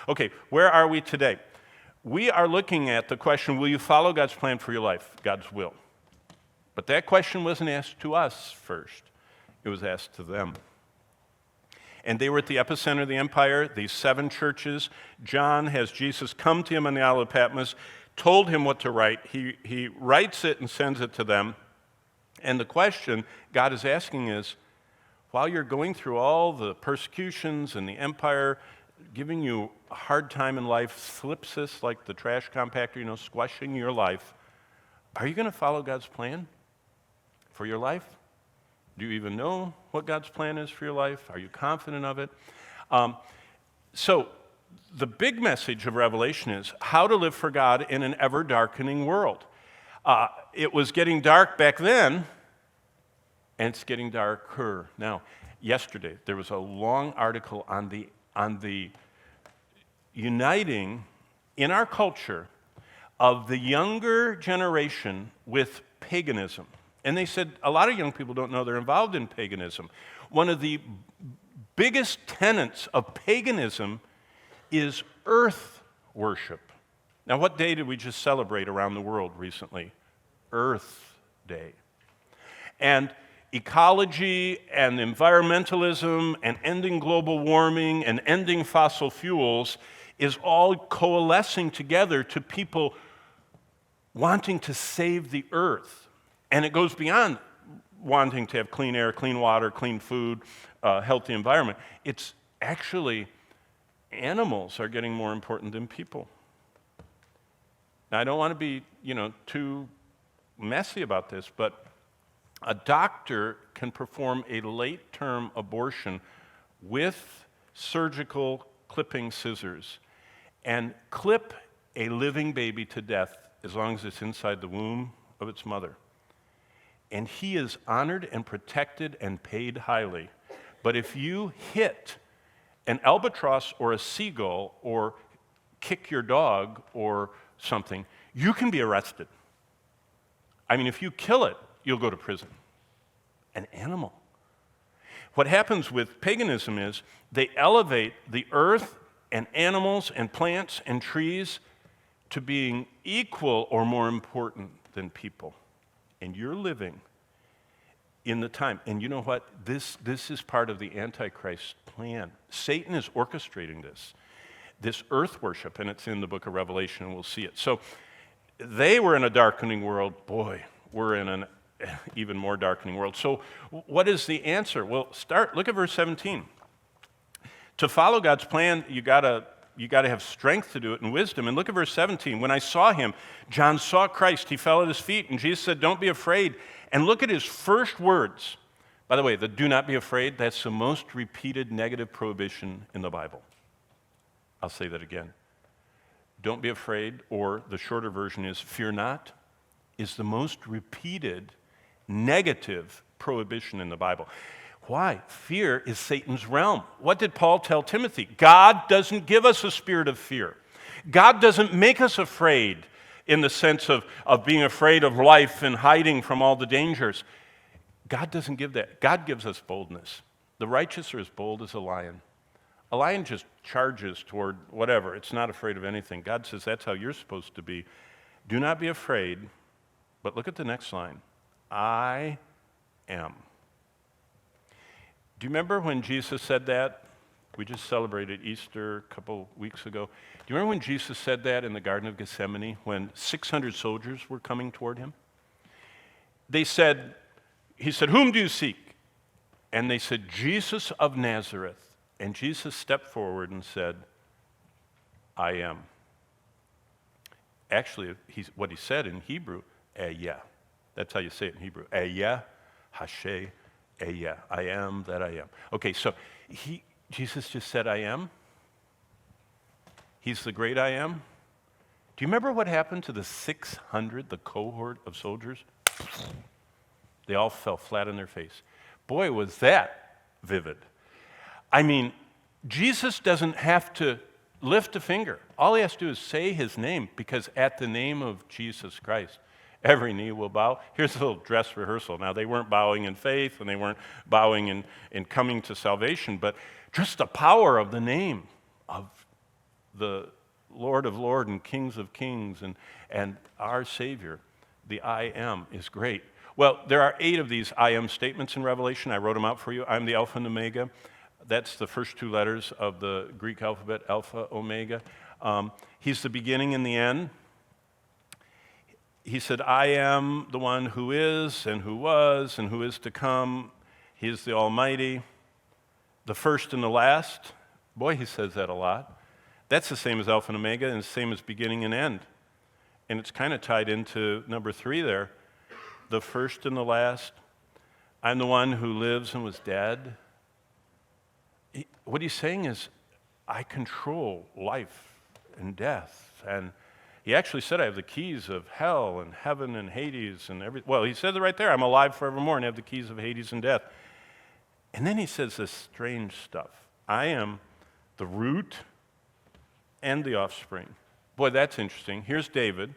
Okay, where are we today? We are looking at the question, will you follow God's plan for your life, God's will? But that question wasn't asked to us first. It was asked to them. And they were at the epicenter of the empire, these 7 churches. John has Jesus come to him on the Isle of Patmos, told him what to write. He writes it and sends it to them. And the question God is asking is, while you're going through all the persecutions and the empire giving you a hard time in life, slipsis like the trash compactor, squashing your life, are you going to follow God's plan for your life? Do you even know what God's plan is for your life? Are you confident of it? So the big message of Revelation is how to live for God in an ever-darkening world. It was getting dark back then, and it's getting darker now. Yesterday, there was a long article on the uniting in our culture of the younger generation with paganism. And they said a lot of young people don't know they're involved in paganism. One of the biggest tenets of paganism is earth worship. Now, what day did we just celebrate around the world recently? Earth Day. And ecology and environmentalism and ending global warming and ending fossil fuels is all coalescing together to people wanting to save the earth. And it goes beyond wanting to have clean air, clean water, clean food, healthy environment. It's actually animals are getting more important than people. Now, I don't want to be, too messy about this, but a doctor can perform a late-term abortion with surgical clipping scissors and clip a living baby to death as long as it's inside the womb of its mother. And he is honored and protected and paid highly. But if you hit an albatross or a seagull or kick your dog or something, you can be arrested. I mean, if you kill it, you'll go to prison. An animal. What happens with paganism is they elevate the earth and animals and plants and trees to being equal or more important than people. And you're living in the time. And you know what? This is part of the Antichrist plan. Satan is orchestrating this earth worship, and it's in the book of Revelation, and we'll see it. So they were in a darkening world. Boy, we're in an even more darkening world. So what is the answer? Well, look at verse 17. To follow God's plan, you gotta have strength to do it and wisdom. And look at verse 17. When I saw him, John saw Christ. He fell at his feet, and Jesus said, don't be afraid. And look at his first words. By the way, the do not be afraid, that's the most repeated negative prohibition in the Bible. I'll say that again. Don't be afraid, or the shorter version is fear not, is the most repeated negative prohibition in the Bible. Why? Fear is Satan's realm. What did Paul tell Timothy? God doesn't give us a spirit of fear. God doesn't make us afraid in the sense of being afraid of life and hiding from all the dangers. God doesn't give that. God gives us boldness. The righteous are as bold as a lion. A lion just charges toward whatever. It's not afraid of anything. God says that's how you're supposed to be. Do not be afraid, but look at the next line. I am. Do you remember when Jesus said that? We just celebrated Easter a couple weeks ago. Do you remember when Jesus said that in the Garden of Gethsemane when 600 soldiers were coming toward him? He said, whom do you seek? And they said, Jesus of Nazareth. And Jesus stepped forward and said, I am. Actually, what he said in Hebrew, Ehyeh. That's how you say it in Hebrew. Ehyeh, Hashem, Ehyeh. I am that I am. Okay, so Jesus just said, I am. He's the great I am. Do you remember what happened to the 600, the cohort of soldiers? They all fell flat on their face. Boy, was that vivid. I mean, Jesus doesn't have to lift a finger. All he has to do is say his name, because at the name of Jesus Christ, every knee will bow. Here's a little dress rehearsal. Now, they weren't bowing in faith, and they weren't bowing in coming to salvation, but just the power of the name of the Lord of Lords and Kings of Kings and our Savior. The I am is great. Well, there are 8 of these I am statements in Revelation. I wrote them out for you. I'm the Alpha and Omega. That's the first 2 letters of the Greek alphabet, Alpha, Omega. He's the beginning and the end. He said, I am the one who is and who was and who is to come. He is the Almighty, the first and the last. Boy, he says that a lot. That's the same as Alpha and Omega and the same as beginning and end. And it's kind of tied into number 3 there. The first and the last. I'm the one who lives and was dead. What he's saying is, I control life and death. And he actually said, I have the keys of hell and heaven and Hades and everything. Well, he said it right there. I'm alive forevermore and have the keys of Hades and death. And then he says this strange stuff. I am the root and the offspring. Boy, that's interesting. Here's David.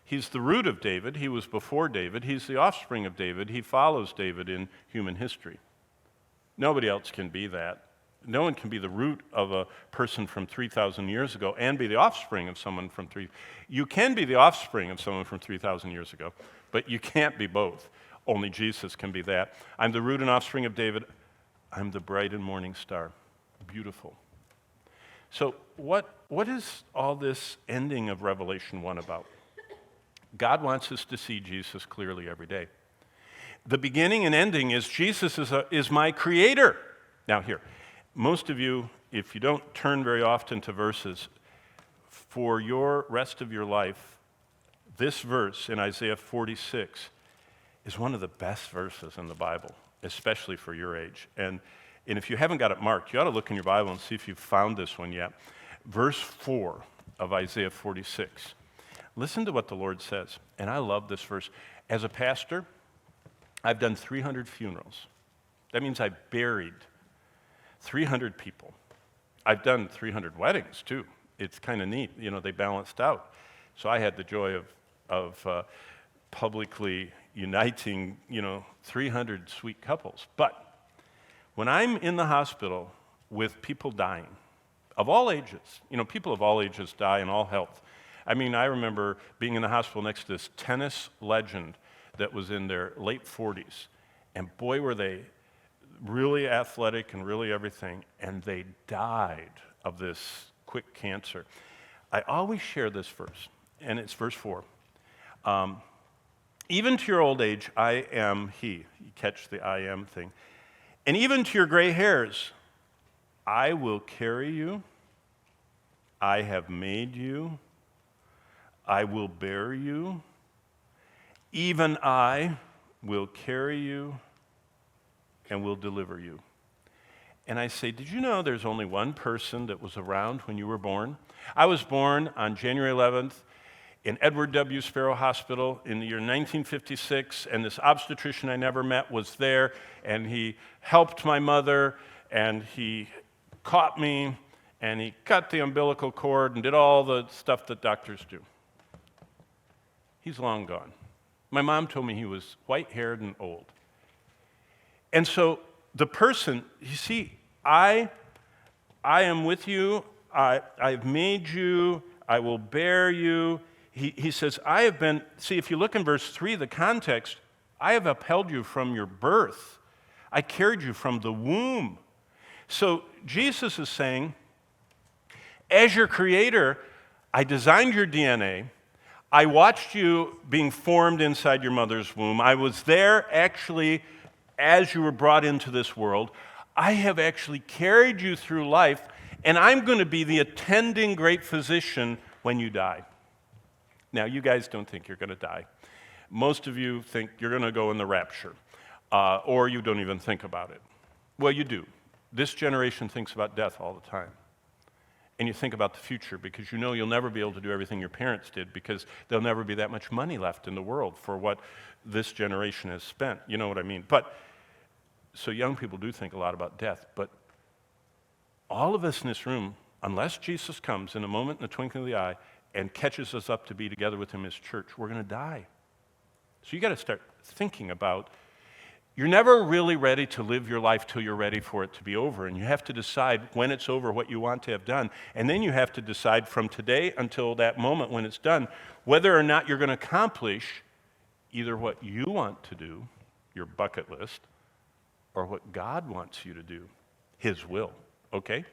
He's the root of David. He was before David. He's the offspring of David. He follows David in human history. Nobody else can be that. No one can be the root of a person from 3,000 years ago and be the offspring of someone from You can be the offspring of someone from 3,000 years ago, but you can't be both. Only Jesus can be that. I'm the root and offspring of David. I'm the bright and morning star. Beautiful. So what is all this ending of Revelation 1 about? God wants us to see Jesus clearly every day. The beginning and ending is Jesus is my creator. Now here, most of you, if you don't turn very often to verses, for your rest of your life, this verse in Isaiah 46 is one of the best verses in the Bible, especially for your age. And if you haven't got it marked, you ought to look in your Bible and see if you've found this one yet. Verse 4 of Isaiah 46. Listen to what the Lord says. And I love this verse. As a pastor, I've done 300 funerals. That means I've buried 300 people. I've done 300 weddings, too. It's kind of neat. You know, they balanced out. So I had the joy of publicly uniting, 300 sweet couples. But when I'm in the hospital with people dying, of all ages, people of all ages die in all health. I mean, I remember being in the hospital next to this tennis legend that was in their late 40s. And boy, were they really athletic and really everything. And they died of this quick cancer. I always share this verse, and it's verse 4. Even to your old age, I am he. You catch the I am thing. And even to your gray hairs, I will carry you. I have made you. I will bear you. Even I will carry you and will deliver you. And I say, did you know there's only one person that was around when you were born? I was born on January 11th in Edward W. Sparrow Hospital in the year 1956, and this obstetrician I never met was there, and he helped my mother, and he caught me, and he cut the umbilical cord and did all the stuff that doctors do. He's long gone. My mom told me he was white-haired and old. And so the person, you see, I am with you, I've made you, I will bear you. He says, I have been, see, if you look in verse 3, the context, I have upheld you from your birth. I carried you from the womb. So Jesus is saying, as your creator, I designed your DNA. I watched you being formed inside your mother's womb. I was there actually as you were brought into this world. I have actually carried you through life, and I'm going to be the attending great physician when you die. Now, you guys don't think you're going to die. Most of you think you're going to go in the rapture, or you don't even think about it. Well, you do. This generation thinks about death all the time. And you think about the future because you know you'll never be able to do everything your parents did because there'll never be that much money left in the world for what this generation has spent. You know what I mean? But so young people do think a lot about death, but all of us in this room, unless Jesus comes in a moment in the twinkling of the eye and catches us up to be together with him as church, we're going to die. So you got to start thinking about You're never really ready to live your life till you're ready for it to be over. And you have to decide when it's over what you want to have done. And then you have to decide from today until that moment when it's done whether or not you're going to accomplish either what you want to do, your bucket list, or what God wants you to do, His will. Okay?